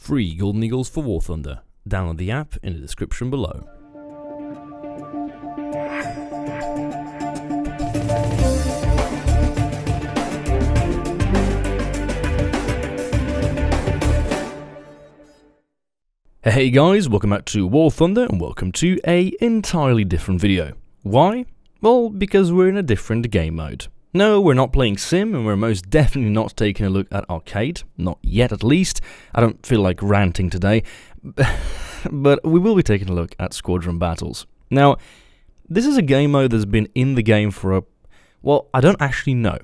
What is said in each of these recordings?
free Golden Eagles for War Thunder. Download the app in the description below. Hey guys, welcome back to War Thunder and welcome to a entirely different video. Why? Well, because we're in a different game mode. No, we're not playing Sim, and we're most definitely not taking a look at Arcade. Not yet, at least. I don't feel like ranting today. But we will be taking a look at Squadron battles. Now, this is a game mode that's been in the game for well, I don't actually know.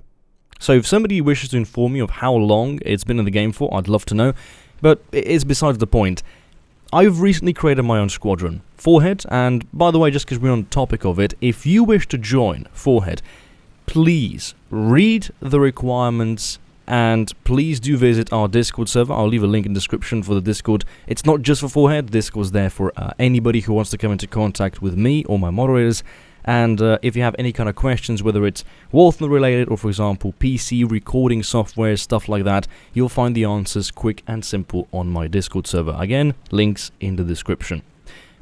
So if somebody wishes to inform me of how long it's been in the game for, I'd love to know. But it's besides the point. I've recently created my own squadron, Forehead, and by the way, just because we're on the topic of it, if you wish to join Forehead, please read the requirements and please do visit our Discord server. I'll leave a link in the description for the Discord. It's not just for Forehead, Discord's there for anybody who wants to come into contact with me or my moderators. And if you have any kind of questions, whether it's War Thunder related or, for example, PC recording software, stuff like that, you'll find the answers quick and simple on my Discord server. Again, links in the description.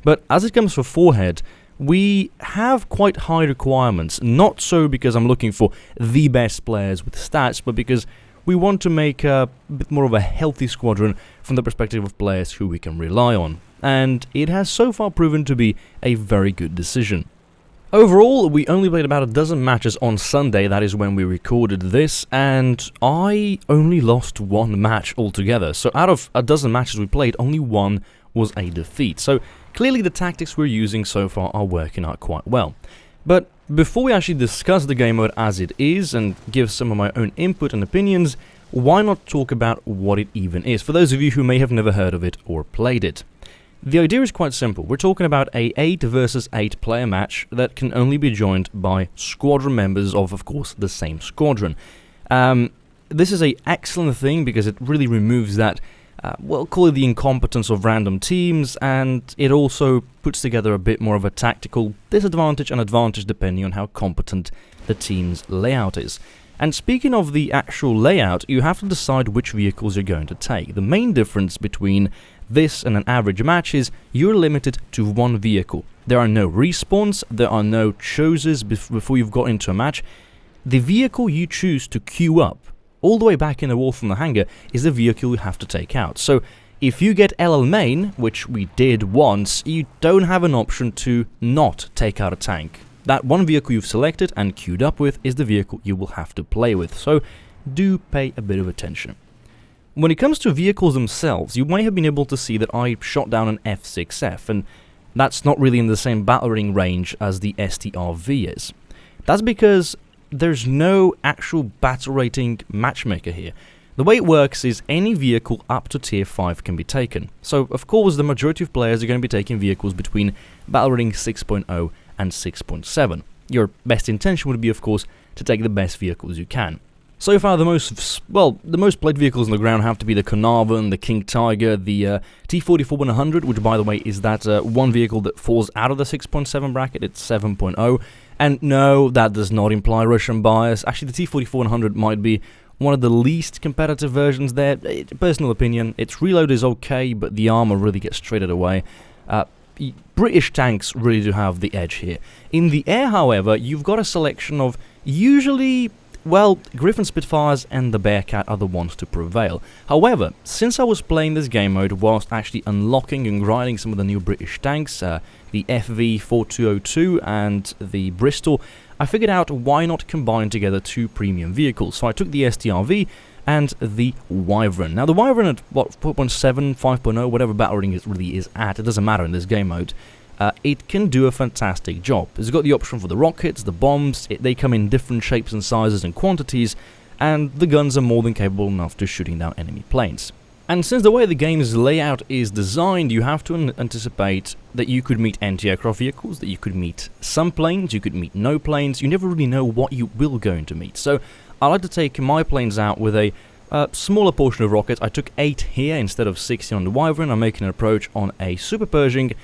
But as it comes for Forehead, we have quite high requirements. Not so because I'm looking for the best players with stats, but because we want to make a bit more of a healthy squadron from the perspective of players who we can rely on. And it has so far proven to be a very good decision. Overall, we only played about a dozen matches on Sunday, that is when we recorded this, and I only lost one match altogether. So out of a dozen matches we played, only one was a defeat. So clearly the tactics we're using so far are working out quite well. But before we actually discuss the game mode as it is and give some of my own input and opinions, why not talk about what it even is, for those of you who may have never heard of it or played it. The idea is quite simple. We're talking about a 8 versus 8 player match that can only be joined by squadron members of course, the same squadron. This is an excellent thing because it really removes that, well, call it the incompetence of random teams, and it also puts together a bit more of a tactical disadvantage and advantage depending on how competent the team's layout is. And speaking of the actual layout, you have to decide which vehicles you're going to take. The main difference between this and an average match is you're limited to one vehicle. There are no respawns, there are no choices before you've got into a match. The vehicle you choose to queue up, all the way back in the wall from the hangar, is the vehicle you have to take out. So if you get LL main, which we did once, you don't have an option to not take out a tank. That one vehicle you've selected and queued up with is the vehicle you will have to play with, so do pay a bit of attention. When it comes to vehicles themselves, you may have been able to see that I shot down an F6F, and that's not really in the same battle rating range as the Strv is. That's because there's no actual battle rating matchmaker here. The way it works is any vehicle up to tier 5 can be taken. So, of course, the majority of players are going to be taking vehicles between battle rating 6.0 and 6.7. Your best intention would be, of course, to take the best vehicles you can. So far, the most played vehicles on the ground have to be the Carnarvon, the King Tiger, the T-44-100, which, by the way, is that one vehicle that falls out of the 6.7 bracket. It's 7.0. And no, that does not imply Russian bias. Actually, the T-44-100 might be one of the least competitive versions there. Personal opinion, its reload is okay, but the armor really gets traded away. British tanks really do have the edge here. In the air, however, you've got a selection of usually, well, Griffin Spitfires and the Bearcat are the ones to prevail. However, since I was playing this game mode whilst actually unlocking and grinding some of the new British tanks, the FV-4202 and the Bristol, I figured out why not combine together two premium vehicles. So I took the Strv and the Wyvern. Now the Wyvern at, what, 4.7, 5.0, whatever battle rating it really is at, it doesn't matter in this game mode. It can do a fantastic job. It's got the option for the rockets, the bombs, they come in different shapes and sizes and quantities, and the guns are more than capable enough to shooting down enemy planes. And since the way the game's layout is designed, you have to anticipate that you could meet anti-aircraft vehicles, that you could meet some planes, you could meet no planes, you never really know what you will going to meet. So I like to take my planes out with a smaller portion of rockets. I took 8 here instead of 60 on the Wyvern. I'm making an approach on a Super Pershing,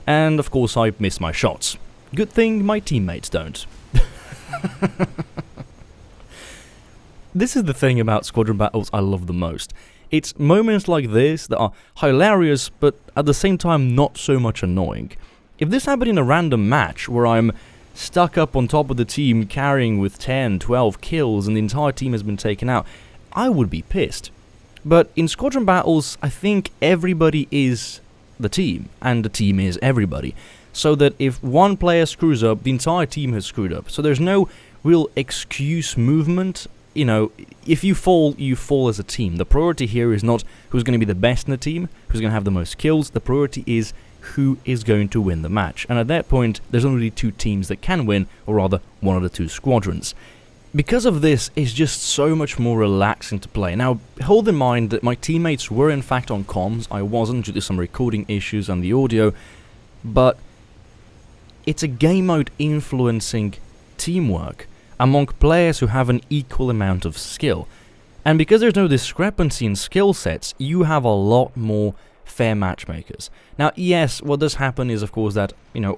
and of course I miss my shots. Good thing my teammates don't. This is the thing about Squadron battles I love the most. It's moments like this that are hilarious, but at the same time not so much annoying. If this happened in a random match where I'm stuck up on top of the team carrying with 10, 12 kills and the entire team has been taken out, I would be pissed. But in Squadron battles, I think everybody is the team, and the team is everybody. So that if one player screws up, the entire team has screwed up. So there's no real excuse movement. You know, if you fall as a team. The priority here is not who's going to be the best in the team, who's going to have the most kills. The priority is who is going to win the match. And at that point, there's only two teams that can win, or rather, one of the two squadrons. Because of this, it's just so much more relaxing to play. Now, hold in mind that my teammates were in fact on comms. I wasn't due to some recording issues on the audio, but it's a game mode influencing teamwork among players who have an equal amount of skill. And because there's no discrepancy in skill sets, you have a lot more fair matchmakers. Now, yes, what does happen is, of course, that,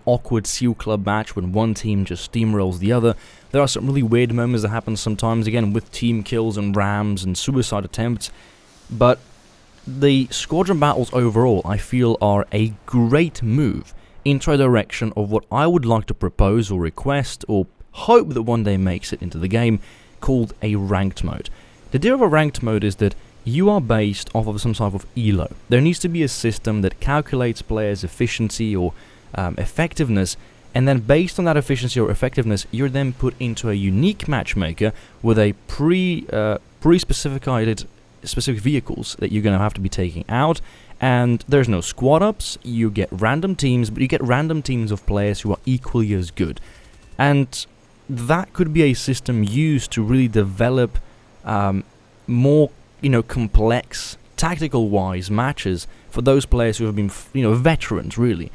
awkward Seal Club match when one team just steamrolls the other. There are some really weird moments that happen sometimes, again, with team kills and rams and suicide attempts. But the Squadron battles overall, I feel, are a great move into a direction of what I would like to propose or request or hope that one day makes it into the game, called a ranked mode. The idea of a ranked mode is that you are based off of some type of elo. There needs to be a system that calculates players' efficiency or effectiveness, and then based on that efficiency or effectiveness, you're then put into a unique matchmaker with a pre-specified specific vehicles that you're going to have to be taking out. And there's no squad ups, you get random teams, but you get random teams of players who are equally as good. And that could be a system used to really develop more, complex, tactical-wise matches for those players who have been, veterans, really.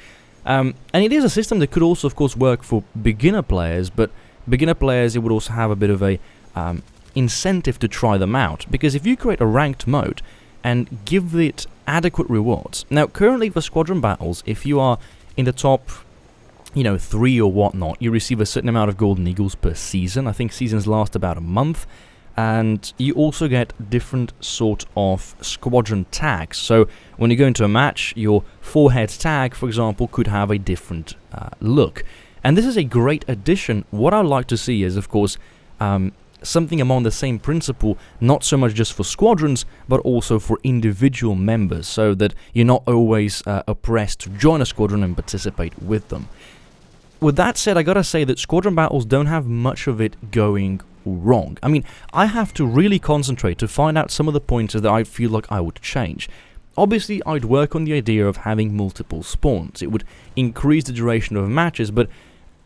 And it is a system that could also, of course, work for beginner players, but beginner players, it would also have a bit of a incentive to try them out. Because if you create a ranked mode and give it adequate rewards. Now, currently for Squadron battles, if you are in the top 3 or whatnot, you receive a certain amount of Golden Eagles per season. I think seasons last about a month. And you also get different sort of squadron tags. So when you go into a match, your forehead tag, for example, could have a different look. And this is a great addition. What I'd like to see is, of course, something among the same principle, not so much just for squadrons, but also for individual members, so that you're not always oppressed to join a squadron and participate with them. With that said, I gotta say that Squadron battles don't have much of it going wrong. I mean, I have to really concentrate to find out some of the pointers that I feel like I would change. Obviously, I'd work on the idea of having multiple spawns. It would increase the duration of matches, but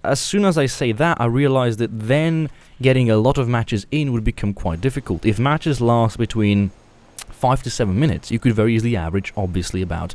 as soon as I say that, I realize that then getting a lot of matches in would become quite difficult. If matches last between 5 to 7 minutes, you could very easily average, obviously, about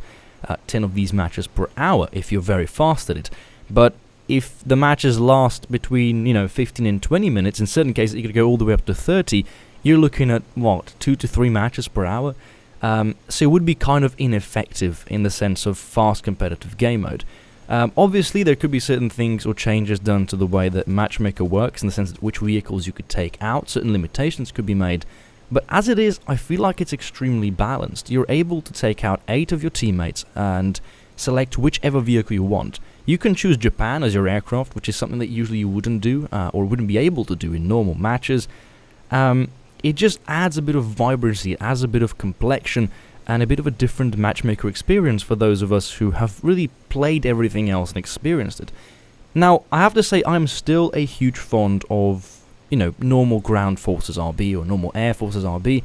10 of these matches per hour if you're very fast at it. But if the matches last between, 15 and 20 minutes, in certain cases you could go all the way up to 30, you're looking at, 2 to 3 matches per hour? So it would be kind of ineffective in the sense of fast competitive game mode. Obviously, there could be certain things or changes done to the way that Matchmaker works, in the sense that which vehicles you could take out, certain limitations could be made. But as it is, I feel like it's extremely balanced. You're able to take out 8 of your teammates and select whichever vehicle you want. You can choose Japan as your aircraft, which is something that usually you wouldn't do, or wouldn't be able to do in normal matches. It just adds a bit of vibrancy, it adds a bit of complexion, and a bit of a different matchmaker experience for those of us who have really played everything else and experienced it. Now, I have to say, I'm still a huge fond of, normal ground forces RB or normal air forces RB,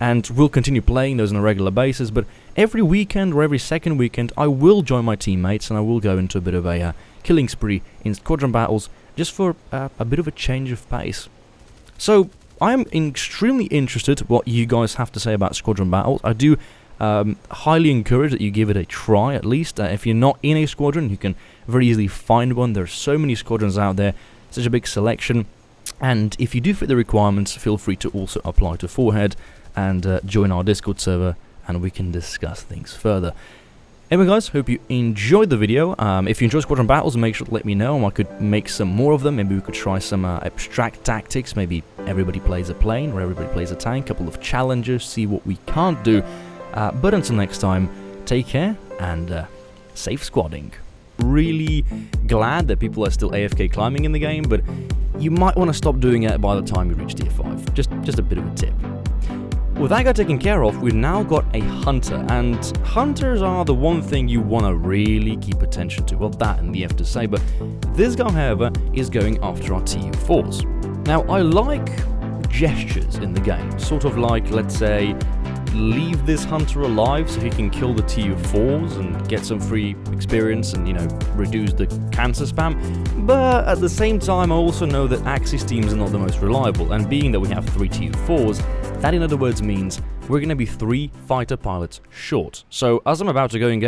and will continue playing those on a regular basis, but every weekend or every second weekend I will join my teammates and I will go into a bit of a killing spree in Squadron battles, just for a bit of a change of pace. So, I'm extremely interested what you guys have to say about Squadron battles. I do highly encourage that you give it a try, at least. If you're not in a squadron, you can very easily find one. There are so many squadrons out there, such a big selection. And if you do fit the requirements, feel free to also apply to Forehead and join our Discord server, and we can discuss things further. Anyway guys, hope you enjoyed the video. If you enjoy Squadron battles, make sure to let me know, and I could make some more of them. Maybe we could try some abstract tactics, maybe everybody plays a plane, where everybody plays a tank, a couple of challenges, see what we can't do. But until next time, take care and safe squadding. Really glad that people are still AFK climbing in the game, but you might want to stop doing it by the time you reach tier 5. Just a bit of a tip. With that guy taken care of, we've now got a hunter, and hunters are the one thing you want to really keep attention to. Well, that and the F to say, but this guy, however, is going after our TU4s. Now, I like gestures in the game, sort of like, let's say, leave this hunter alive so he can kill the TU4s and get some free experience and, you know, reduce the cancer spam. But at the same time, I also know that Axis teams are not the most reliable, and being that we have 3 TU4s, that in other words means we're going to be 3 fighter pilots short. So as I'm about to go engage